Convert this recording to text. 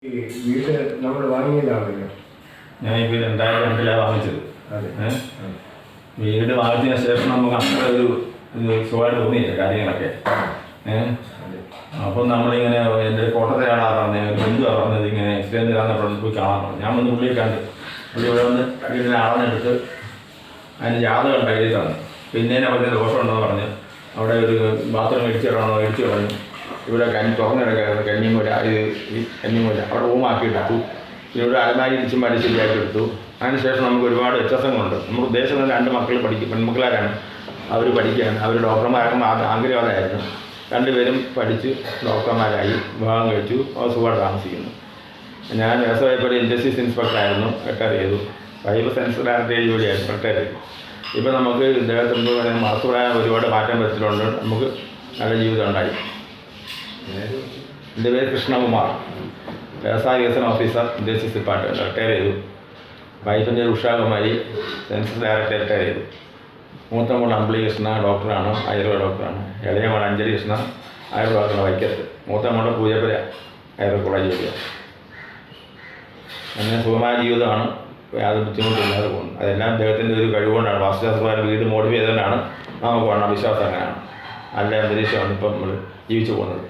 ഈ വീട് നമ്മൾ വാങ്ങിയതാണല്ലോ. ഞാനിപ്പോൾ 2002 വാങ്ങിച്ചത്. അതെ. വീട് വാങ്ങിച്ചതിന് ശേഷം നമുക്ക് അത്ര ഒരു സുഖമായിട്ട് തോന്നിയില്ല കാര്യങ്ങളൊക്കെ. അപ്പം നമ്മളിങ്ങനെ എൻ്റെ കോട്ടത്തിലാണ് പറഞ്ഞത്, ഒരു ബന്ധുവാണ് പറഞ്ഞത് ഇങ്ങനെ എക്സിഡൻറ്റ് കാണുന്നപ്പോൾ പോയി കാണാൻ പറഞ്ഞു. ഞാൻ വന്ന് പുള്ളിയെ കണ്ട് പുള്ളി ഇവിടെ വന്ന് വീടിനെ അളന്നെടുത്ത് അതിന് ജാതകം എഴുതി തന്നു. പിന്നെ അവരുടെ ദോഷമുണ്ടെന്ന് പറഞ്ഞ് അവിടെ ഒരു ബാത്റൂം ഇടിച്ചു കളഞ്ഞു. ഇവിടെ തുറന്നെടുക്കായിരുന്നു കഞ്ഞിമൂല, ഈ കഞ്ഞിമൂല അവിടെ റൂമാക്കിയിട്ടെടുത്തു. ഇവിടെ അലമാരി ഇടിച്ചും പണി ശരിയാക്കി എടുത്തു. അതിനുശേഷം നമുക്ക് ഒരുപാട് വ്യത്യാസങ്ങളുണ്ട്. നമുക്ക് ഉദ്ദേശിക്കുന്നത് 2 മക്കൾ പെൺമക്കളാരാണ്. അവർ പഠിക്കാൻ, അവർ ഡോക്ടർമാരാകുമ്പോൾ ആഗ്രഹമായിരുന്നു. 2 പേരും പഠിച്ച് ഡോക്ടർമാരായി, വിവാഹം കഴിച്ചു, അവർ സുഖമായിട്ട് താമസിക്കുന്നു. ഞാൻ വ്യവസായപ്പടി ഇൻഡസ്ട്രീസ് ഇൻസ്പെക്ടറായിരുന്നു, റിട്ടയർ ചെയ്തു. ഫൈബർ സയൻസ് ഡയറക്ടർ ജോലിയായിരുന്നു, റിട്ടയർ ചെയ്തു. ഇപ്പം നമുക്ക് ഇദ്ദേഹത്തിൻ്റെ വാസ്തുപ്രകാരം ഒരുപാട് മാറ്റം വരുത്തിയിട്ടുണ്ട്. നമുക്ക് നല്ല ജീവിതം ഉണ്ടായി. എൻ്റെ പേര് കൃഷ്ണകുമാർ, വ്യവസായ വികസന ഓഫീസർ, ഇൻഡസ്ട്രീസ് ഡിപ്പാർട്ട്മെൻറ്റ്, റിട്ടയർ ചെയ്തു. വൈഫിൻ്റെ ഉഷാകുമാരി, സെൻസസ് ഡയറക്ടർ, റിട്ടയർ ചെയ്തു. മൂത്ത മോൾ അമ്പിളി കൃഷ്ണ ഡോക്ടറാണ്, ആയുർവേദ ഡോക്ടറാണ്. ഇളയ മോൾ അഞ്ജലി കൃഷ്ണ ആയുർവേദ ഡോക്ടറാണ്, വൈക്കത്ത്. മൂത്ത മോൾ പൂജപ്പുര ആയുർവേദ കോളേജ് ജോലിയാണ്. അങ്ങനെ സുഖമായ ജീവിതമാണ്, യാതൊരു ബുദ്ധിമുട്ടില്ലാതെ പോകുന്നത്. അതെല്ലാം അദ്ദേഹത്തിൻ്റെ ഒരു കഴിവുകൊണ്ടാണ്. വാസ്തുശാസ്ത്രപ്രകാരം വീട് മോഡിഫൈ ചെയ്തുകൊണ്ടാണ് നമുക്ക് വേണം. വിശ്വാസം അങ്ങനെയാണ്. നല്ല അന്തരീക്ഷമാണ് ഇപ്പം നമ്മൾ ജീവിച്ചു പോകുന്നത്.